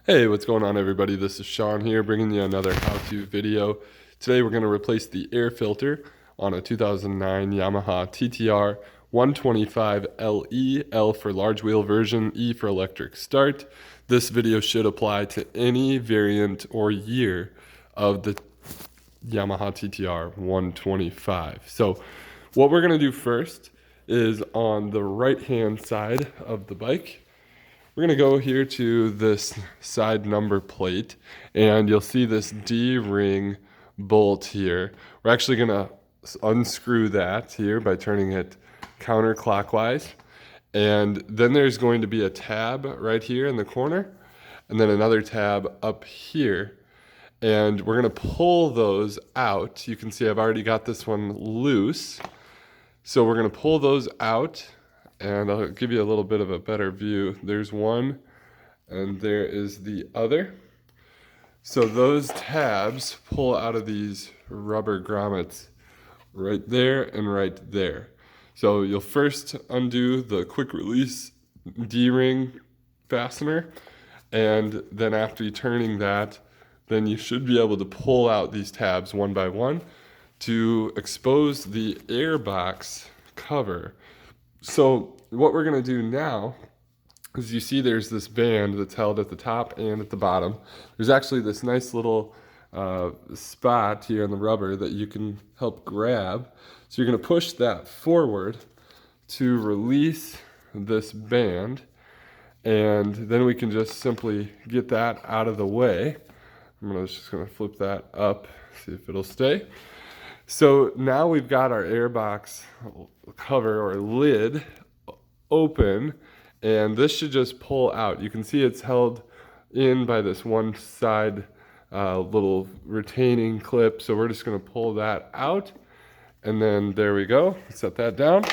Hey, what's going on everybody? This is Sean here bringing you another how-to video. Today we're going to replace the air filter on a 2009 Yamaha TT-R125LE, L for large wheel version, E for electric start. This video should apply to any variant or year of the Yamaha TT-R125. So what we're going to do first is on the right hand side of the bike. We're going to go here to this side number plate, and you'll see this D-ring bolt here. We're actually going to unscrew that here by turning it counterclockwise. And then there's going to be a tab right here in the corner, and then another tab up here. And we're going to pull those out. You can see I've already got this one loose. So we're going to pull those out. And I'll give you a little bit of a better view. There's one, and there is the other. So those tabs pull out of these rubber grommets right there and right there. So you'll first undo the quick release D-ring fastener, and then after turning that, then you should be able to pull out these tabs one by one to expose the air box cover. So what we're going to do now is, you see there's this band that's held at the top and at the bottom. There's actually this nice little spot here on the rubber that you can help grab. So you're going to push that forward to release this band, and then we can just simply get that out of the way. I'm just going to flip that up, see if it'll stay. So now we've got our airbox cover or lid open, and this should just pull out. You can see it's held in by this one side little retaining clip. So we're just going to pull that out, and then there we go. Set that down.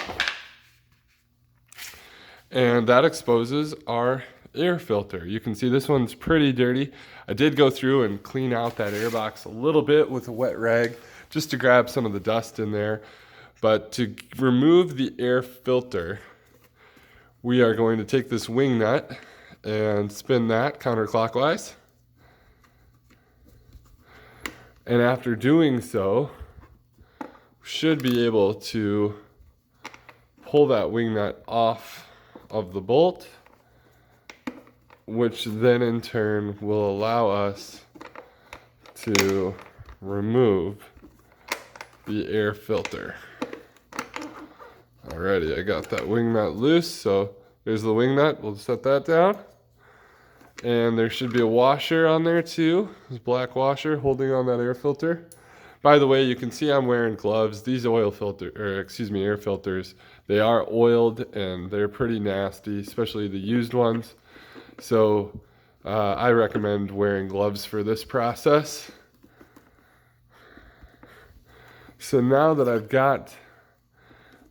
And that exposes our air filter. You can see this one's pretty dirty. I did go through and clean out that airbox a little bit with a wet rag, just to grab some of the dust in there. But to remove the air filter, we are going to take this wing nut and spin that counterclockwise. And after doing so, we should be able to pull that wing nut off of the bolt, which then in turn will allow us to remove the air filter. Alrighty, I got that wing nut loose, so there's the wing nut. We'll set that down. And there should be a washer on there too, this black washer holding on that air filter. By the way, you can see I'm wearing gloves. These air filters, they are oiled and they're pretty nasty, especially the used ones. So I recommend wearing gloves for this process. So now that I've got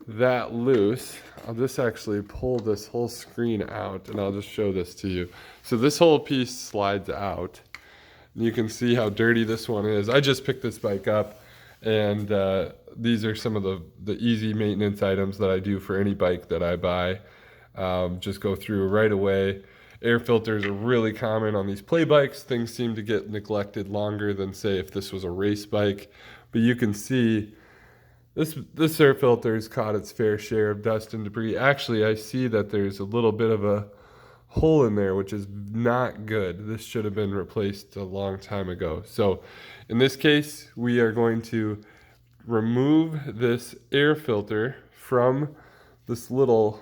that loose, I'll just actually pull this whole screen out, and I'll just show this to you. So this whole piece slides out. You can see how dirty this one is. I just picked this bike up, and these are some of the easy maintenance items that I do for any bike that I buy. Just go through right away. Air filters are really common on these play bikes. Things seem to get neglected longer than, say, if this was a race bike. But you can see this air filter has caught its fair share of dust and debris. Actually, I see that there's a little bit of a hole in there, which is not good. This should have been replaced a long time ago. So in this case, we are going to remove this air filter from this little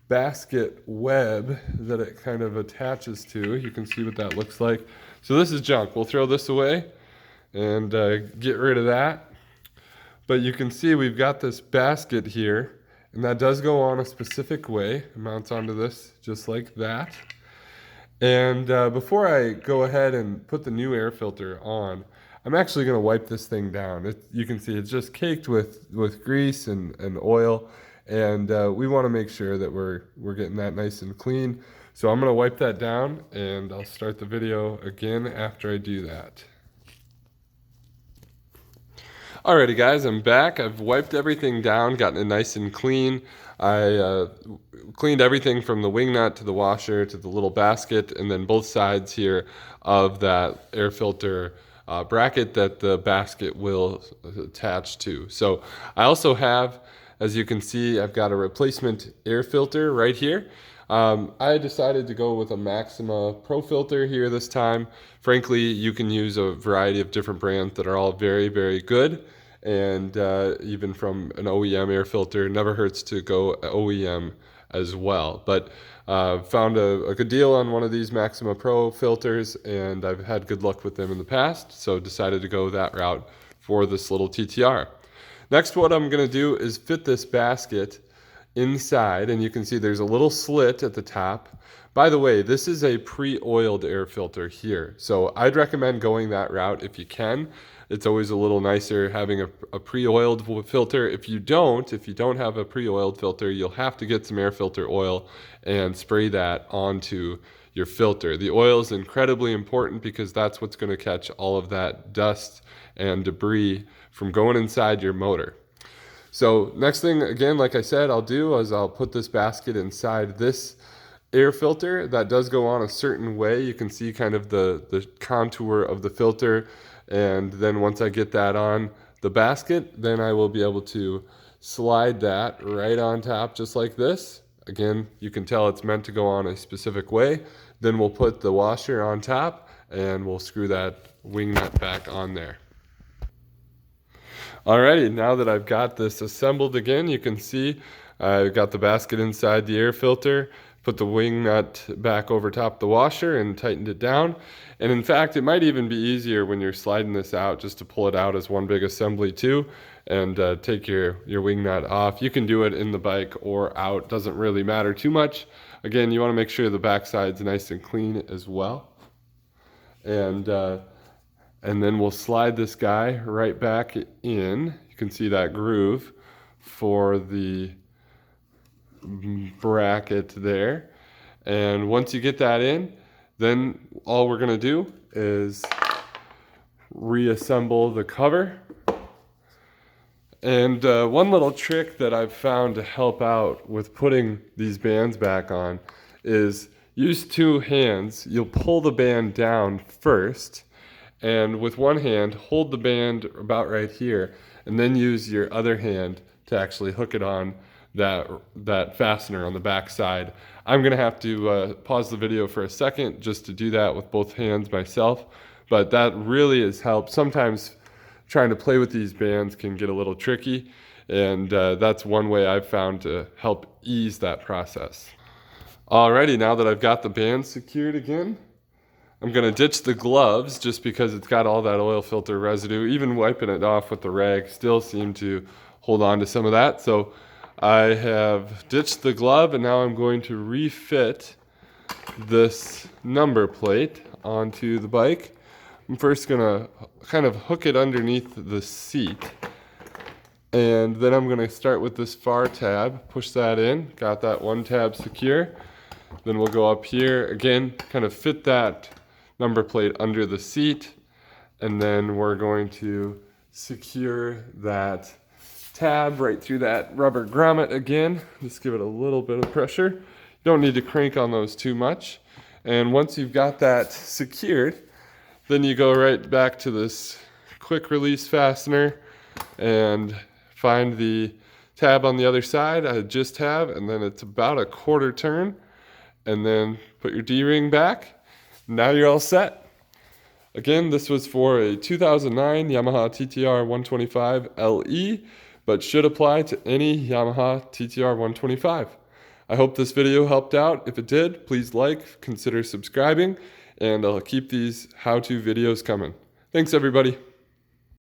basket web that it kind of attaches to. You can see what that looks like. So this is junk. We'll throw this away and get rid of that. But you can see we've got this basket here, and that does go on a specific way. It mounts onto this just like that. And before I go ahead and put the new air filter on, I'm actually going to wipe this thing down. You can see it's just caked with grease and oil, and we want to make sure that we're getting that nice and clean. So I'm going to wipe that down, and I'll start the video again after I do that. Alrighty guys, I'm back. I've wiped everything down, gotten it nice and clean. I cleaned everything from the wing nut to the washer to the little basket, and then both sides here of that air filter bracket that the basket will attach to. So I also have, as you can see, I've got a replacement air filter right here. I decided to go with a Maxima Pro filter here this time. Frankly, you can use a variety of different brands that are all very, very good. And even from an OEM air filter, never hurts to go OEM as well. But found a good deal on one of these Maxima Pro filters, and I've had good luck with them in the past, so decided to go that route for this little TT-R. Next, what I'm going to do is fit this basket inside, and you can see there's a little slit at the top. By the way, this is a pre-oiled air filter here, so I'd recommend going that route if you can. It's always a little nicer having a pre-oiled filter. If you don't have a pre-oiled filter, you'll have to get some air filter oil and spray that onto your filter. The oil is incredibly important because that's what's going to catch all of that dust and debris from going inside your motor. So next thing, again, like I said, I'll do is I'll put this basket inside this air filter. That does go on a certain way. You can see kind of the contour of the filter. And then once I get that on the basket, then I will be able to slide that right on top just like this. Again, you can tell it's meant to go on a specific way. Then we'll put the washer on top and we'll screw that wing nut back on there. Alrighty, now that I've got this assembled again, you can see I've got the basket inside the air filter, put the wing nut back over top the washer and tightened it down. And in fact, it might even be easier when you're sliding this out just to pull it out as one big assembly too and take your wing nut off. You can do it in the bike or out, doesn't really matter too much. Again, you want to make sure the backside's nice and clean as well. And then we'll slide this guy right back in. You can see that groove for the bracket there. And once you get that in, then all we're gonna do is reassemble the cover. And one little trick that I've found to help out with putting these bands back on is use two hands. You'll pull the band down first, and with one hand, hold the band about right here, and then use your other hand to actually hook it on that fastener on the back side. I'm gonna have to pause the video for a second just to do that with both hands myself, but that really has helped. Sometimes trying to play with these bands can get a little tricky, and that's one way I've found to help ease that process. Alrighty, now that I've got the band secured again, I'm gonna ditch the gloves just because it's got all that oil filter residue. Even wiping it off with the rag still seemed to hold on to some of that. So I have ditched the glove, and now I'm going to refit this number plate onto the bike. I'm first gonna kind of hook it underneath the seat, and then I'm gonna start with this far tab, push that in, got that one tab secure. Then we'll go up here again, kind of fit that number plate under the seat, and then we're going to secure that tab right through that rubber grommet again. Just give it a little bit of pressure. You don't need to crank on those too much. And once you've got that secured, then you go right back to this quick release fastener and find the tab on the other side. I just have, and then it's about a quarter turn, and then put your D-ring back. Now you're all set. Again, this was for a 2009 Yamaha TT-R125LE, but should apply to any Yamaha TT-R125. I hope this video helped out. If it did, please like, consider subscribing, and I'll keep these how-to videos coming. Thanks, everybody.